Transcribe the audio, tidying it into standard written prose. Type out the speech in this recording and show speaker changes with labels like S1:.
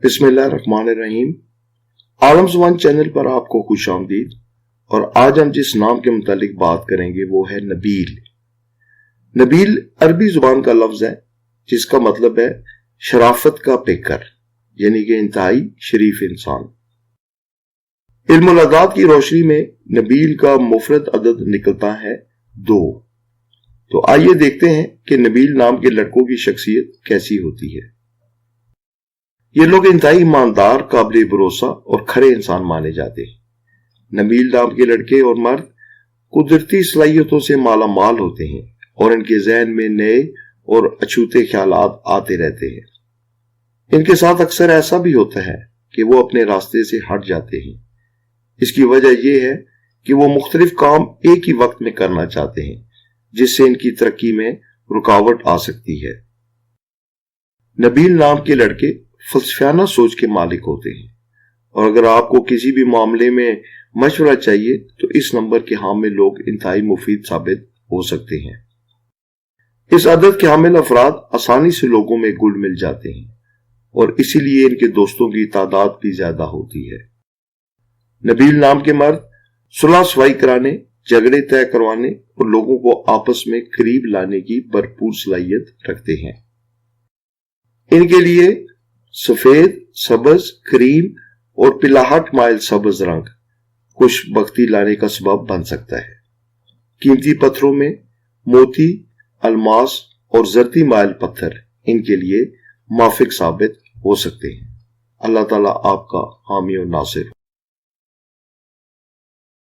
S1: بسم اللہ الرحمن الرحیم۔ عالم زبان چینل پر آپ کو خوش آمدید۔ اور آج ہم جس نام کے متعلق بات کریں گے وہ ہے نبیل۔ نبیل عربی زبان کا لفظ ہے جس کا مطلب ہے شرافت کا پیکر، یعنی کہ انتہائی شریف انسان۔ علم الاعداد کی روشنی میں نبیل کا مفرد عدد نکلتا ہے 2۔ تو آئیے دیکھتے ہیں کہ نبیل نام کے لڑکوں کی شخصیت کیسی ہوتی ہے۔ یہ لوگ انتہائی ایماندار، قابل بھروسہ اور کھرے انسان مانے جاتے ہیں۔ نبیل نام کے لڑکے اور مرد قدرتی صلاحیتوں سے مالا مال ہوتے ہیں اور ان کے ذہن میں نئے اور اچھوتے خیالات آتے رہتے ہیں۔ ان کے ساتھ اکثر ایسا بھی ہوتا ہے کہ وہ اپنے راستے سے ہٹ جاتے ہیں۔ اس کی وجہ یہ ہے کہ وہ مختلف کام ایک ہی وقت میں کرنا چاہتے ہیں، جس سے ان کی ترقی میں رکاوٹ آ سکتی ہے۔ نبیل نام کے لڑکے فلسفیانہ سوچ کے مالک ہوتے ہیں، اور اگر آپ کو کسی بھی معاملے میں مشورہ چاہیے تو اس نمبر کے حامل لوگ انتہائی مفید ثابت ہو سکتے ہیں۔ اس عدد کے حامل افراد آسانی سے لوگوں میں گل مل جاتے ہیں اور اسی لیے ان کے دوستوں کی تعداد بھی زیادہ ہوتی ہے۔ نبیل نام کے مرد صلح صفائی کرانے، جھگڑے طے کروانے اور لوگوں کو آپس میں قریب لانے کی بھرپور صلاحیت رکھتے ہیں۔ ان کے لیے سفید، سبز، کریم اور پلاہٹ مائل سبز رنگ خوش بختی لانے کا سبب بن سکتا ہے۔ قیمتی پتھروں میں موتی، الماس اور زرتی مائل پتھر ان کے لیے موافق ثابت ہو سکتے ہیں۔ اللہ تعالیٰ آپ کا حامی و ناصر۔